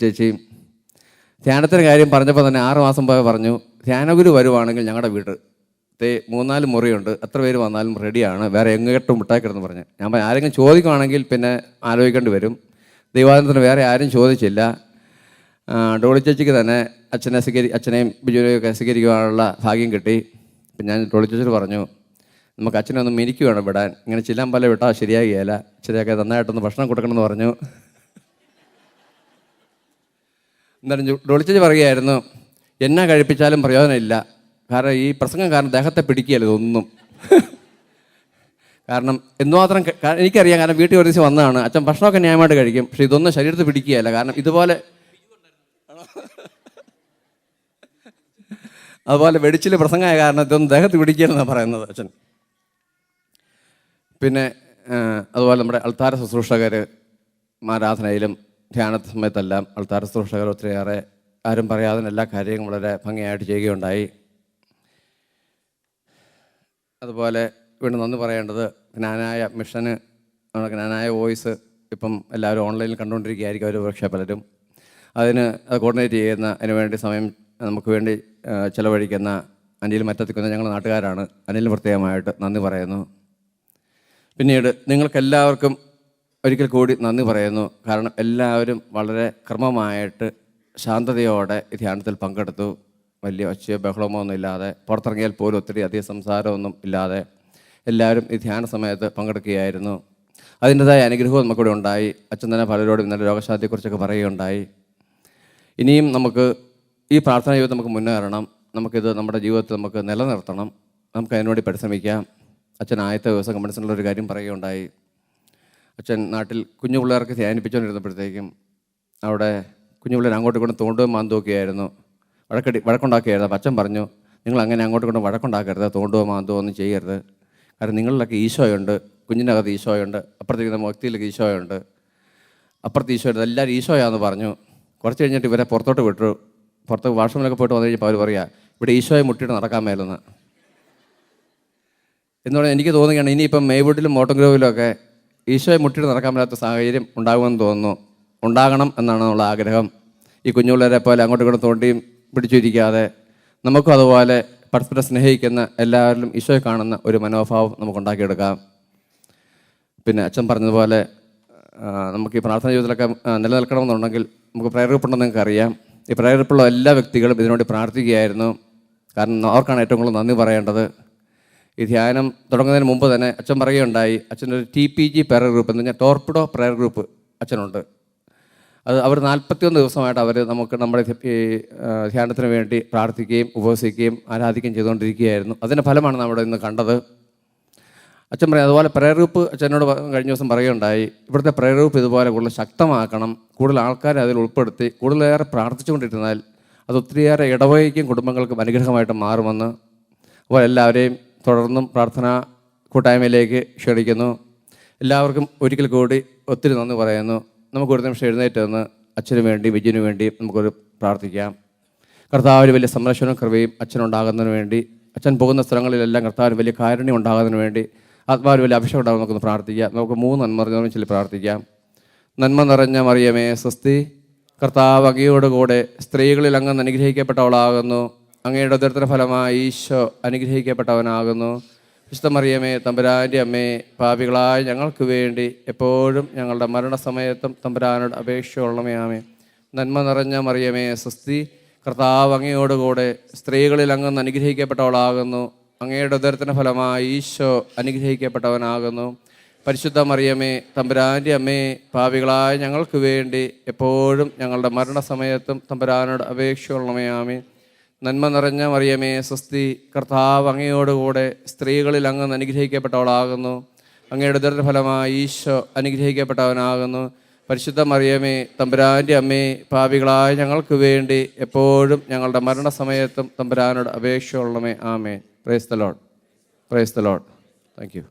ചേച്ചി ധ്യാനത്തിന് കാര്യം പറഞ്ഞപ്പോൾ തന്നെ 6 മാസം പോയി പറഞ്ഞു, ധ്യാനഗുരു വരുവാണെങ്കിൽ ഞങ്ങളുടെ വീട് 3-4 മുറിയുണ്ട്, എത്ര പേര് വന്നാലും റെഡിയാണ്, വേറെ എങ്ങോട്ടും വിട്ടാക്കിടന്ന് പറഞ്ഞു. ഞാൻ പറഞ്ഞു ആരെങ്കിലും ചോദിക്കുകയാണെങ്കിൽ പിന്നെ ആലോചിക്കേണ്ടി വരും. ദൈവാദിനത്തിന് വേറെ ആരും ചോദിച്ചില്ല. ഡോളി ചേച്ചിക്ക് തന്നെ അച്ഛനെയും ബിജുവിനെയും ഒക്കെ സ്വീകരിക്കുവാനുള്ള ഭാഗ്യം കിട്ടി. പിന്നെ ഞാൻ ഡോളി ചേച്ചിയോട് പറഞ്ഞു, നമുക്ക് അച്ഛനെ ഒന്ന് മിനിക്ക് വേണം വിടാൻ, ഇങ്ങനെ ചില്ലാൻ പോലെ വിട്ടാൽ ശരിയാകുകയില്ല, ഇച്ചിരിയൊക്കെ നന്നായിട്ടൊന്ന് ഭക്ഷണം കൊടുക്കണമെന്ന് പറഞ്ഞു. എന്നാലും ഡോളി ചേച്ചി പറയുകയായിരുന്നു, എന്നാ കഴിപ്പിച്ചാലും പ്രയോജനമില്ല, കാരണം ഈ പ്രസംഗം കാരണം ദേഹത്തെ പിടിക്കുകയല്ല ഇതൊന്നും. കാരണം എന്തുമാത്രം എനിക്കറിയാം, കാരണം വീട്ടിൽ ഒരു ദിവസം വന്നതാണ്, അച്ഛൻ ഭക്ഷണമൊക്കെ ന്യായമായിട്ട് കഴിക്കും, പക്ഷെ ഇതൊന്നും ശരീരത്തിൽ പിടിക്കുകയല്ല. കാരണം അതുപോലെ വെടിച്ചിൽ പ്രസംഗമായ കാരണം ഇതൊന്നും ദേഹത്ത് പിടിക്കുകയെന്നാണ് പറയുന്നത് അച്ഛൻ. പിന്നെ അതുപോലെ നമ്മുടെ അൾത്താര ശുശ്രൂഷകർ ആരാധനയിലും ധ്യാന സമയത്തെല്ലാം അൾത്താര ശുശ്രൂഷകർ ഒത്തിരിയേറെ ആരും പറയാതെ എല്ലാ കാര്യങ്ങളും വളരെ ഭംഗിയായിട്ട് ചെയ്യുകയുണ്ടായി. അതുപോലെ വീണ്ടും നന്ദി പറയേണ്ടത് ജ്ഞാനായ മിഷന്, നമ്മുടെ ജ്ഞാനായ വോയിസ് ഇപ്പം എല്ലാവരും ഓൺലൈനിൽ കണ്ടുകൊണ്ടിരിക്കുകയായിരിക്കും, അവർ പക്ഷേ പലരും അതിന് കോർഡിനേറ്റ് ചെയ്യുന്ന, അതിനുവേണ്ടി സമയം നമുക്ക് വേണ്ടി ചിലവഴിക്കുന്ന അനിൽ മറ്റത്തിക്കുന്ന ഞങ്ങളുടെ നാട്ടുകാരാണ്. അനിലിന് പ്രത്യേകമായിട്ട് നന്ദി പറയുന്നു. പിന്നീട് നിങ്ങൾക്കെല്ലാവർക്കും ഒരിക്കൽ കൂടി നന്ദി പറയുന്നു. കാരണം എല്ലാവരും വളരെ ക്രമമായിട്ട് ശാന്തതയോടെ ഈ ധ്യാനത്തിൽ പങ്കെടുത്തു. വലിയ ഒച്ചയോ ബഹളമോ ഒന്നും ഇല്ലാതെ, പുറത്തിറങ്ങിയാൽ പോലും ഒത്തിരി അധികം സംസാരമൊന്നും ഇല്ലാതെ എല്ലാവരും ഈ ധ്യാന സമയത്ത് പങ്കെടുക്കുകയായിരുന്നു. അതിൻ്റെതായ അനുഗ്രഹവും നമുക്കിവിടെ ഉണ്ടായി. അച്ഛൻ തന്നെ പലരോടും ഇന്നലെ രോഗശാന്തിയെക്കുറിച്ചൊക്കെ പറയുകയുണ്ടായി. ഇനിയും നമുക്ക് ഈ പ്രാർത്ഥനാ ജീവിതം നമുക്ക് മുന്നേറണം, നമുക്കിത് നമ്മുടെ ജീവിതത്തിൽ നമുക്ക് നിലനിർത്തണം, നമുക്ക് അതിനുവേണ്ടി പരിശ്രമിക്കാം. അച്ഛൻ ആദ്യത്തെ ദിവസം കമ്പൻസിനുള്ളൊരു കാര്യം പറയുകയുണ്ടായി. അച്ഛൻ നാട്ടിൽ കുഞ്ഞു പിള്ളേർക്ക് ധ്യാനിപ്പിച്ചുകൊണ്ടിരുന്നപ്പോഴത്തേക്കും അവിടെ കുഞ്ഞു പിള്ളേർ അങ്ങോട്ടും ഇങ്ങോട്ടും തോണ്ടുകയും മാന്തുകയൊക്കെയായിരുന്നു, വഴക്കുണ്ടാക്കുകയായിരുന്നു. അപ്പം അച്ഛൻ പറഞ്ഞു, നിങ്ങൾ അങ്ങനെ അങ്ങോട്ടും ഇങ്ങോട്ടും വഴക്കുണ്ടാക്കരുത്, തോണ്ടുകയോ മാന്തുകയോ ഒന്നും ചെയ്യരുത്. കാരണം നിങ്ങളിലൊക്കെ ഈശോയുണ്ട്, കുഞ്ഞിൻ്റെ അകത്ത് ഈശോയുണ്ട്, അപ്പുറത്തേക്ക് വ്യക്തിയിലേക്ക് ഈശോയുണ്ട്, അപ്പുറത്ത് ഈശോയുണ്ട്, എല്ലാവരും ഈശോയാണെന്ന് പറഞ്ഞു. കുറച്ച് കഴിഞ്ഞിട്ട് ഇവരെ പുറത്തോട്ട് വിട്ടു. പുറത്ത് വാഷ്റൂമിലൊക്കെ പോയിട്ട് വന്നു കഴിഞ്ഞപ്പോൾ അവർ പറയുക, ഇവിടെ ഈശോയെ മുട്ടിയിട്ട് നടക്കാൻ മേലെന്ന്. എന്ന് പറഞ്ഞാൽ എനിക്ക് തോന്നുകയാണ്, ഇനിയിപ്പം മേയ്വുഡിലും മോട്ടോഗ്രോവിലും ഒക്കെ ഈശോയെ മുട്ടിയിട്ട് നടക്കാൻ മേലാത്ത സാഹചര്യം ഉണ്ടാകുമെന്ന് തോന്നുന്നു. ഉണ്ടാകണം എന്നാണ് നമ്മുടെ ആഗ്രഹം. ഈ കുഞ്ഞുപിള്ളേരെ പോലെ അങ്ങോട്ടും ഇങ്ങോട്ടും തോണ്ടിയും പിടിച്ചിരിക്കാതെ നമുക്കും അതുപോലെ പരസ്പരം സ്നേഹിക്കുന്ന, എല്ലാവരിലും ഈശോയെ കാണുന്ന ഒരു മനോഭാവം നമുക്കുണ്ടാക്കിയെടുക്കാം. പിന്നെ അച്ഛൻ പറഞ്ഞതുപോലെ നമുക്ക് ഈ പ്രാർത്ഥന ജീവിതത്തിലൊക്കെ നിലനിൽക്കണമെന്നുണ്ടെങ്കിൽ നമുക്ക് പ്രയർ ഗ്രൂപ്പുണ്ടെന്ന് നിങ്ങൾക്ക് അറിയാം. ഈ പ്രയർ ഗ്രൂപ്പുള്ള എല്ലാ വ്യക്തികളും ഇതിനുവേണ്ടി പ്രാർത്ഥിക്കുകയായിരുന്നു. കാരണം അവർക്കാണ് ഏറ്റവും കൂടുതൽ നന്ദി പറയേണ്ടത്. ഈ ധ്യാനം തുടങ്ങുന്നതിന് മുമ്പ് തന്നെ അച്ഛൻ പറയുകയുണ്ടായി, അച്ഛൻ്റെ ഒരു TPG പ്രയർ ഗ്രൂപ്പ് എന്ന് പറഞ്ഞാൽ ടോർപിഡോ പ്രയർ ഗ്രൂപ്പ് അച്ഛനുണ്ട്. അത് അവർ 41 ദിവസമായിട്ട് അവർ നമുക്ക് നമ്മുടെ ഈ ധ്യാനത്തിന് വേണ്ടി പ്രാർത്ഥിക്കുകയും ഉപവസിക്കുകയും ആരാധിക്കുകയും ചെയ്തുകൊണ്ടിരിക്കുകയായിരുന്നു. അതിൻ്റെ ഫലമാണ് നമ്മുടെ ഇന്ന് കണ്ടത്. അച്ഛൻ പറയും അതുപോലെ പ്രയർ ഗ്രൂപ്പ് അച്ഛനോട് കഴിഞ്ഞ ദിവസം പറയുകയുണ്ടായി, ഇവിടുത്തെ പ്രയർ ഗ്രൂപ്പ് ഇതുപോലെ കൂടുതൽ ശക്തമാക്കണം, കൂടുതൽ ആൾക്കാരെ അതിൽ ഉൾപ്പെടുത്തി കൂടുതലേറെ പ്രാർത്ഥിച്ചുകൊണ്ടിരുന്നാൽ അത് ഒത്തിരിയേറെ ഇടവകയ്ക്കും കുടുംബങ്ങൾക്കും അനുഗ്രഹമായിട്ട് മാറുമെന്ന്. അപ്പോൾ എല്ലാവരെയും തുടർന്നും പ്രാർത്ഥനാ കൂട്ടായ്മയിലേക്ക് ക്ഷണിക്കുന്നു. എല്ലാവർക്കും ഒരിക്കൽ കൂടി ഒത്തിരി നന്ദി പറയുന്നു. നമുക്ക് ഒരു നിമിഷം എഴുന്നേറ്റ് നിന്ന് അച്ഛന് വേണ്ടി വിജയന് വേണ്ടി നമുക്കൊരു പ്രാർത്ഥിക്കാം. കർത്താവിന് വലിയ സംരക്ഷണവും കൃപയും അച്ഛനുണ്ടാകുന്നതിന് വേണ്ടി, അച്ഛൻ പോകുന്ന സ്ഥലങ്ങളിലെല്ലാം കർത്താവിന് വലിയ കാരുണ്യം ഉണ്ടാകുന്നതിന് വേണ്ടി, ആത്മാവിന് വലിയ അഭിഷേകം ഉണ്ടാകും. നമുക്കൊന്ന് പ്രാർത്ഥിക്കാം. നമുക്ക് 3 നന്മ ചൊല്ലി പ്രാർത്ഥിക്കാം. നന്മ നിറഞ്ഞ മറിയമേ സ്വസ്തി, കർത്താവ് അങ്ങയോടുകൂടെ സ്ത്രീകളിൽ അങ്ങ് അനുഗ്രഹിക്കപ്പെട്ടവളാകുന്നു, അങ്ങയുടെ ഉദരത്തിൻ്റെ ഫലമായി ഈശോ അനുഗ്രഹിക്കപ്പെട്ടവനാകുന്നു. വിശുദ്ധ മറിയമേ തമ്പുരാൻ്റെ അമ്മേ, പാപികളായ ഞങ്ങൾക്ക് വേണ്ടി എപ്പോഴും ഞങ്ങളുടെ മരണസമയത്തും തമ്പുരാനോട് അപേക്ഷയുള്ളമേ. ആമേൻ. നന്മ നിറഞ്ഞ മറിയമേ സ്വസ്തി, കർത്താവ് അങ്ങയോടുകൂടെ സ്ത്രീകളിൽ അങ്ങ് അനുഗ്രഹിക്കപ്പെട്ടവളാകുന്നു, അങ്ങയുടെ ഉദരത്തിൻ്റെ ഫലമായി ഈശോ അനുഗ്രഹിക്കപ്പെട്ടവനാകുന്നു. പരിശുദ്ധ മറിയമേ തമ്പുരാൻ്റെ അമ്മേ, പാപികളായ ഞങ്ങൾക്ക് വേണ്ടി എപ്പോഴും ഞങ്ങളുടെ മരണസമയത്തും തമ്പുരാനോട് അപേക്ഷയുള്ളമേ. ആമേൻ. നന്മ നിറഞ്ഞ മറിയമേ സ്വസ്തി, കർത്താവ് അങ്ങയോടുകൂടെ സ്ത്രീകളിൽ അങ്ങ് അനുഗ്രഹിക്കപ്പെട്ടവളാകുന്നു, അങ്ങയുടെ ഉദരത്തിൻ്റെ ഫലമായി ഈശോ അനുഗ്രഹിക്കപ്പെട്ടവനാകുന്നു. പരിശുദ്ധ മറിയമേ തമ്പുരാൻ്റെ അമ്മേ, പാപികളായ ഞങ്ങൾക്ക് വേണ്ടി എപ്പോഴും ഞങ്ങളുടെ മരണസമയത്തും തമ്പുരാനോട് അപേക്ഷയുള്ളമേ. ആമേൻ. Praise the Lord. Praise the Lord. Thank U.